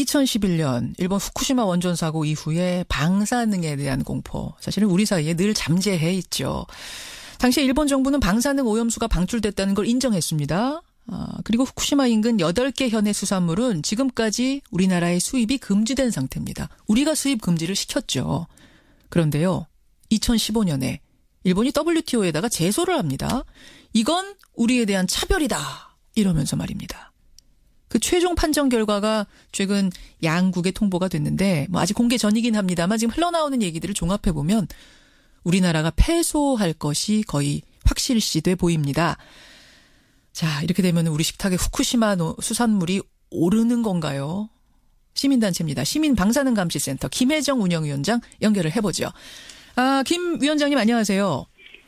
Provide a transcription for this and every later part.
2011년 일본 후쿠시마 원전 사고 이후에 방사능에 대한 공포, 사실은 우리 사이에 늘 잠재해 있죠. 당시에 일본 정부는 방사능 오염수가 방출됐다는 걸 인정했습니다. 그리고 후쿠시마 인근 8개 현의 수산물은 지금까지 우리나라의 수입이 금지된 상태입니다. 우리가 수입 금지를 시켰죠. 그런데요, 2015년에 일본이 WTO에다가 제소를 합니다. 이건 우리에 대한 차별이다, 이러면서 말입니다. 그 최종 판정 결과가 최근 양국에 통보가 됐는데 아직 공개 전이긴 합니다만 지금 흘러나오는 얘기들을 종합해보면 우리나라가 패소할 것이 거의 확실시돼 보입니다. 자, 이렇게 되면 우리 식탁에 후쿠시마 수산물이 오르는 건가요? 시민단체입니다. 시민방사능감시센터 김혜정 운영위원장 연결을 해보죠. 김 위원장님 안녕하세요.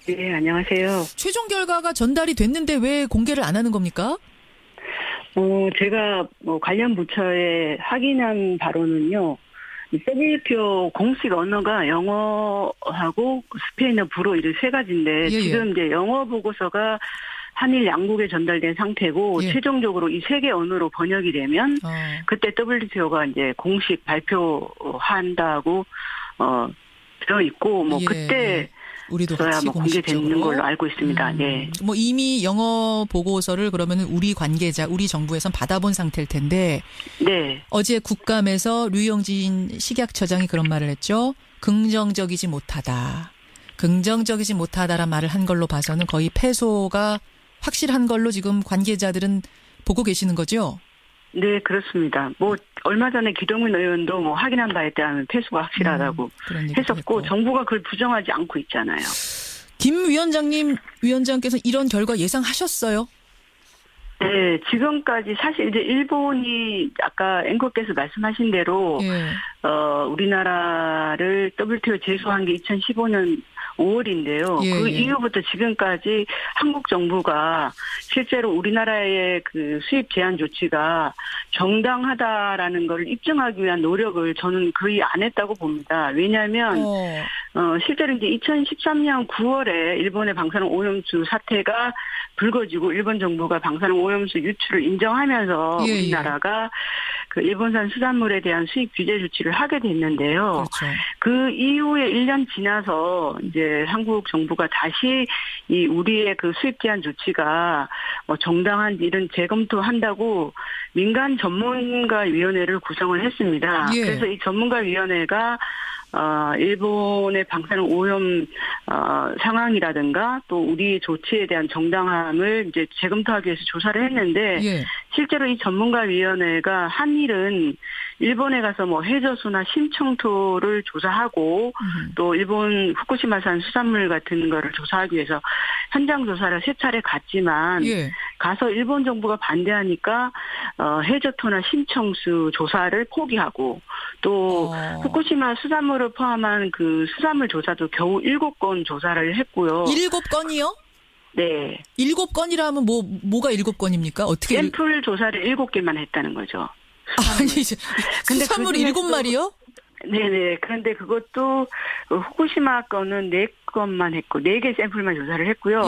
네, 안녕하세요. 최종 결과가 전달이 됐는데 왜 공개를 안 하는 겁니까? 제가 관련 부처에 확인한 바로는요. WTO 공식 언어가 영어하고 스페인어, 불어 이런 세 가지인데 지금 이제 영어 보고서가 한일 양국에 전달된 상태고 최종적으로 이 세 개 언어로 번역이 되면 그때 WTO가 이제 공식 발표한다고 들어 있고 그때 우리도 같이 공개되는 걸로 알고 있습니다. 네. 이미 영어 보고서를 그러면은 우리 관계자, 우리 정부에선 받아본 상태일 텐데. 네. 어제 국감에서 류영진 식약처장이 그런 말을 했죠. 긍정적이지 못하다란 말을 한 걸로 봐서는 거의 패소가 확실한 걸로 지금 관계자들은 보고 계시는 거죠? 네, 그렇습니다. 얼마 전에 기동민 의원도 확인한 바에 따르면 패소가 확실하다고 했었고, 했고, 정부가 그걸 부정하지 않고 있잖아요. 김 위원장께서 이런 결과 예상하셨어요? 네, 지금까지 사실 이제 일본이 아까 앵커께서 말씀하신 대로, 우리나라를 WTO 제소한 게 2015년 5월인데요. 그 이후부터 지금까지 한국 정부가 실제로 우리나라의 그 수입 제한 조치가 정당하다라는 걸 입증하기 위한 노력을 저는 거의 안 했다고 봅니다. 왜냐하면 실제로 이제 2013년 9월에 일본의 방사능 오염수 사태가 불거지고 일본 정부가 방사능 오염수 유출을 인정하면서 우리나라가 그 일본산 수산물에 대한 수입 규제 조치를 하게 됐는데요. 그렇죠. 그 이후에 1년 지나서 이제 한국 정부가 다시 이 우리의 그 수입 제한 조치가 정당한 일은 재검토한다고 민간 전문가위원회를 구성을 했습니다. 그래서 이 전문가위원회가 일본의 방사능 오염 상황이라든가 또 우리 조치에 대한 정당함을 이제 재검토하기 위해서 조사를 했는데 실제로 이 전문가위원회가 한 일은 일본에 가서 해저수나 심청토를 조사하고 또 일본 후쿠시마산 수산물 같은 거를 조사하기 위해서 현장 조사를 3차례 갔지만 가서 일본 정부가 반대하니까 해저토나 심청수 조사를 포기하고 또 후쿠시마 수산물을 포함한 그 수산물 조사도 겨우 7건 조사를 했고요. 7건이요? 네. 7건이라 하면 뭐가 7건입니까? 어떻게? 샘플 조사를 7개만 했다는 거죠. 아니, 수산물 7마리요? 네네. 그런데 그것도 후쿠시마 건은 4건만 했고 4개 샘플만 조사를 했고요.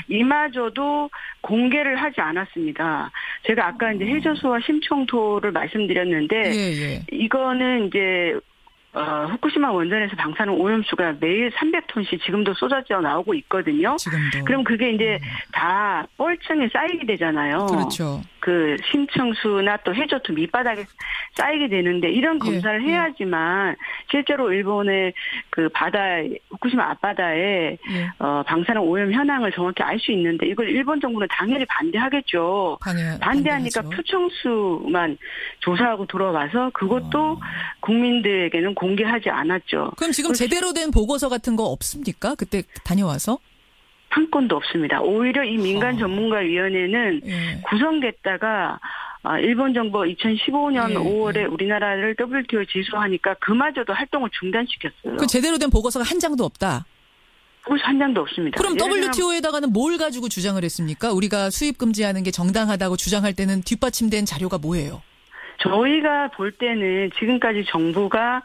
이마저도 공개를 하지 않았습니다. 제가 아까 이제 해저수와 심청토를 말씀드렸는데 이거는 이제 후쿠시마 원전에서 방사능 오염수가 매일 300톤씩 지금도 쏟아져 나오고 있거든요. 지금도. 그럼 그게 이제 다 뻘층에 쌓이게 되잖아요. 그렇죠. 그 심층수나 또 해저토 밑바닥에 쌓이게 되는데 이런 검사를 해야지만 실제로 일본의 그 바다에 후쿠시마 앞바다에 방사능 오염 현황을 정확히 알 수 있는데 이걸 일본 정부는 당연히 반대하겠죠. 반대하니까 표층수만 조사하고 들어와서 그것도 국민들에게는 공개하지 않았죠. 그럼 지금 제대로 된 보고서 같은 거 없습니까? 그때 다녀와서? 한 건도 없습니다. 오히려 이 민간 전문가위원회는 구성됐다가 일본 정부가 2015년 5월에 우리나라를 WTO 제소하니까 그마저도 활동을 중단시켰어요. 그 제대로 된 보고서가 한 장도 없다? 보고서 한 장도 없습니다. 그럼 WTO에다가는 뭘 가지고 주장을 했습니까? 우리가 수입 금지하는 게 정당하다고 주장할 때는 뒷받침된 자료가 뭐예요? 저희가 볼 때는 지금까지 정부가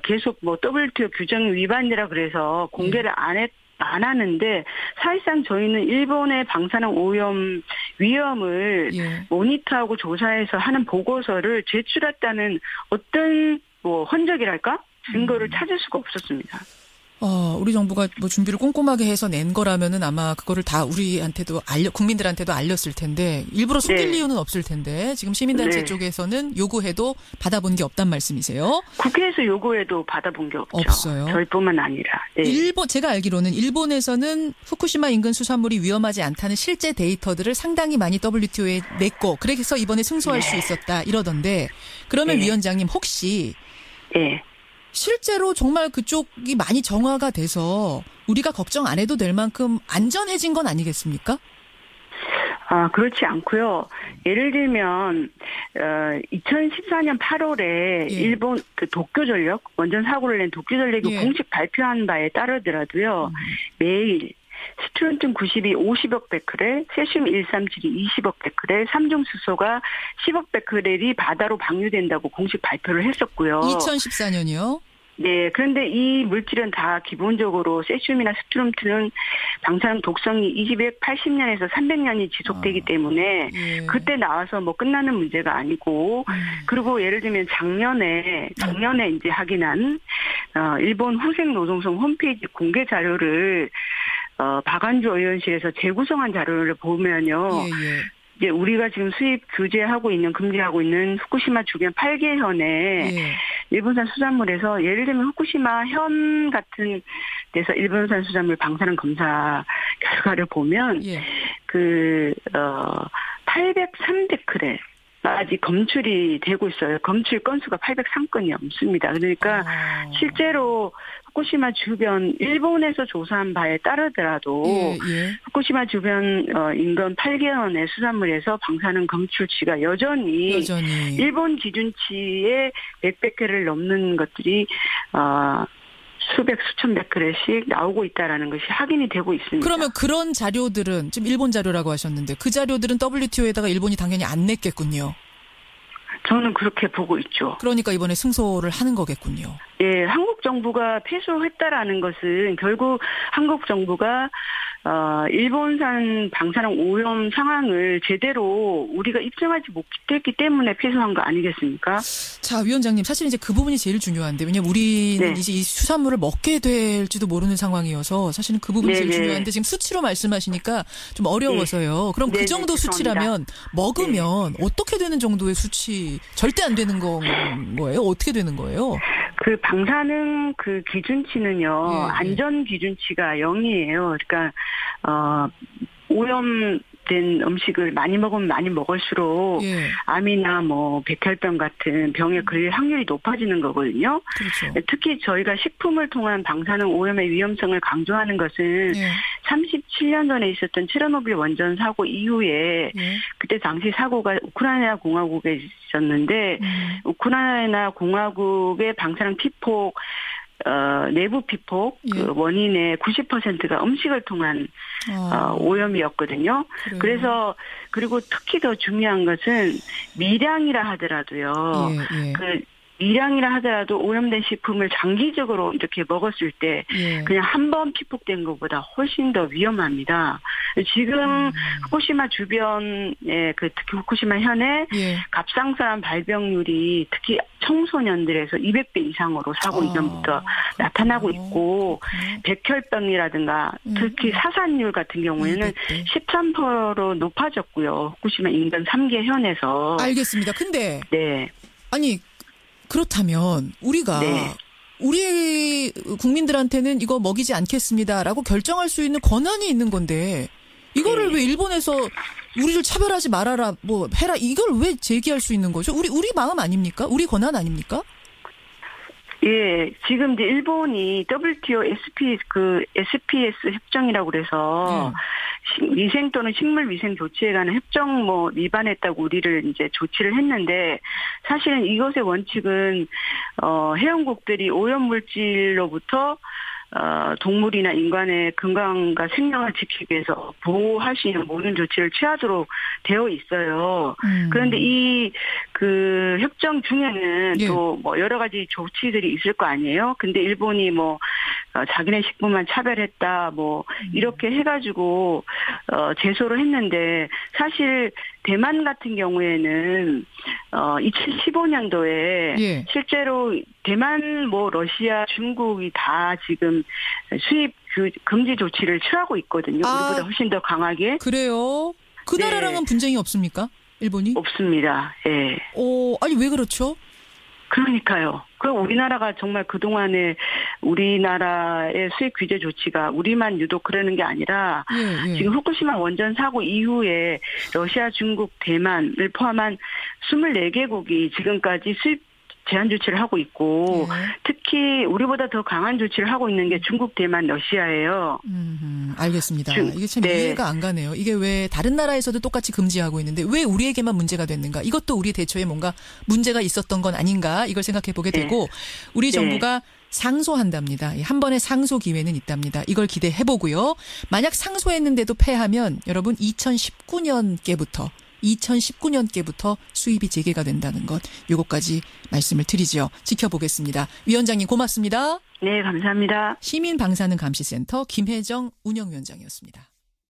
계속 WTO 규정 위반이라 그래서 공개를 안 안 하는데 사실상 저희는 일본의 방사능 오염 위험을 예. 모니터하고 조사해서 하는 보고서를 제출했다는 어떤 뭐 흔적이랄까? 증거를 찾을 수가 없었습니다. 우리 정부가 뭐 준비를 꼼꼼하게 해서 낸 거라면은 아마 그거를 다 우리한테도 국민들한테도 알렸을 텐데 일부러 숨길 이유는 없을 텐데 지금 시민단체 쪽에서는 요구해도 받아본 게 없단 말씀이세요? 국회에서 요구해도 받아본 게 없죠. 없어요. 저희뿐만 아니라. 네. 제가 알기로는 일본에서는 후쿠시마 인근 수산물이 위험하지 않다는 실제 데이터들을 상당히 많이 WTO에 냈고 그래서 이번에 승소할 수 있었다 이러던데 그러면 위원장님 혹시 실제로 정말 그쪽이 많이 정화가 돼서 우리가 걱정 안 해도 될 만큼 안전해진 건 아니겠습니까? 그렇지 않고요. 예를 들면 2014년 8월에 일본 그 도쿄전력 원전 사고를 낸 도쿄전력이 공식 발표한 바에 따르더라도요. 매일 스트론튬 92 50억 베크렐, 세슘 137이 20억 베크렐, 삼중수소가 10억 베크렐이 바다로 방류된다고 공식 발표를 했었고요. 2014년이요? 네, 그런데 이 물질은 다 기본적으로 세슘이나 스트론튬은 방사능 독성이 280년에서 300년이 지속되기 때문에 그때 나와서 뭐 끝나는 문제가 아니고 그리고 예를 들면 작년에 이제 확인한 일본 화생노동성 홈페이지 공개 자료를 박안주 의원실에서 재구성한 자료를 보면요. 이제 우리가 지금 수입 규제하고 있는 금지하고 있는 후쿠시마 주변 8개현의 일본산 수산물에서 예를 들면 후쿠시마 현 같은 데서 일본산 수산물 방사능 검사 결과를 보면 803베크렐 아직 검출이 되고 있어요. 검출 건수가 803건이 넘습니다. 그러니까 실제로 후쿠시마 주변 일본에서 조사한 바에 따르더라도 후쿠시마 주변 인근 8개원의 수산물에서 방사능 검출치가 여전히 일본 기준치의 100베크렐을 넘는 것들이 수백 수천 베크렐씩 나오고 있다라는 것이 확인이 되고 있습니다. 그러면 그런 자료들은 지금 일본 자료라고 하셨는데 그 자료들은 WTO에다가 일본이 당연히 안 냈겠군요. 저는 그렇게 보고 있죠. 그러니까 이번에 승소를 하는 거겠군요. 예, 한국 정부가 패소했다라는 것은 결국 한국 정부가 일본산 방사능 오염 상황을 제대로 우리가 입증하지 못했기 때문에 패소한 거 아니겠습니까? 자, 위원장님, 사실 이제 그 부분이 제일 중요한데, 왜냐면 우리는 이제 이 수산물을 먹게 될지도 모르는 상황이어서 사실은 그 부분이 제일 중요한데 지금 수치로 말씀하시니까 좀 어려워서요. 그럼 그 정도 수치라면 먹으면 어떻게 되는 정도의 수치? 절대 안 되는 거예요? 어떻게 되는 거예요? 그 방사능 그 기준치는요, 안전 기준치가 0이에요. 그러니까, 오염된 음식을 많이 먹으면 많이 먹을수록 암이나 뭐 백혈병 같은 병에 걸릴 확률이 높아지는 거거든요. 그렇죠. 특히 저희가 식품을 통한 방사능 오염의 위험성을 강조하는 것은 37년 전에 있었던 체르노빌 원전 사고 이후에 그때 당시 사고가 우크라이나 공화국에 있었는데 우크라이나 공화국의 방사능 피폭 내부 피폭 그 원인의 90%가 음식을 통한 오염이었거든요. 그래요. 그래서 그리고 특히 더 중요한 것은 미량이라 하더라도요. 그 미량이라 하더라도 오염된 식품을 장기적으로 이렇게 먹었을 때 그냥 한 번 피폭된 것보다 훨씬 더 위험합니다. 지금 후쿠시마 주변에 특히 후쿠시마 현에 갑상선 발병률이 특히 청소년들에서 200배 이상으로 사고 이전부터 나타나고 있고 백혈병이라든가 특히 사산율 같은 경우에는 13% 높아졌고요. 후쿠시마 인근 3개 현에서. 알겠습니다. 근데 아니 그렇다면 우리가 우리 국민들한테는 이거 먹이지 않겠습니다라고 결정할 수 있는 권한이 있는 건데 이거를 왜 일본에서 우리를 차별하지 말아라 뭐 해라 이걸 왜 제기할 수 있는 거죠? 우리 마음 아닙니까? 우리 권한 아닙니까? 예, 지금 이제 일본이 WTO SPS 협정이라고 그래서 위생 또는 식물 위생 조치에 관한 협정 위반했다고 우리를 이제 조치를 했는데 사실은 이것의 원칙은 회원국들이 오염 물질로부터 동물이나 인간의 건강과 생명을 지키기 위해서 보호할 수 있는 모든 조치를 취하도록 되어 있어요. 그런데 이 그 협정 중에는 또 뭐 여러 가지 조치들이 있을 거 아니에요. 근데 일본이 자기네 식품만 차별했다 뭐 이렇게 해가지고 제소를 했는데 사실 대만 같은 경우에는 2015년도에 예. 실제로 대만 뭐 러시아 중국이 다 지금 수입 금지 조치를 취하고 있거든요. 우리보다 훨씬 더 강하게. 그래요? 그 네. 나라랑은 분쟁이 없습니까? 일본이? 없습니다. 예. 아니 왜 그렇죠? 그러니까요. 우리나라가 정말 그동안에 우리나라의 수입 규제 조치가 우리만 유독 그러는 게 아니라 예. 지금 후쿠시마 원전 사고 이후에 러시아, 중국, 대만을 포함한 24개국이 지금까지 수입 제한 조치를 하고 있고 특히 우리보다 더 강한 조치를 하고 있는 게 중국, 대만, 러시아예요. 알겠습니다. 이게 참 이해가 안 가네요. 이게 왜 다른 나라에서도 똑같이 금지하고 있는데 왜 우리에게만 문제가 됐는가? 이것도 우리 대처에 뭔가 문제가 있었던 건 아닌가? 이걸 생각해 보게 되고 우리 정부가 상소한답니다. 한 번의 상소 기회는 있답니다. 이걸 기대해 보고요. 만약 상소했는데도 패하면 여러분 2019년께부터 수입이 재개가 된다는 것, 요거까지 말씀을 드리죠. 지켜보겠습니다. 위원장님 고맙습니다. 네, 감사합니다. 시민방사능 감시센터 김혜정 운영위원장이었습니다.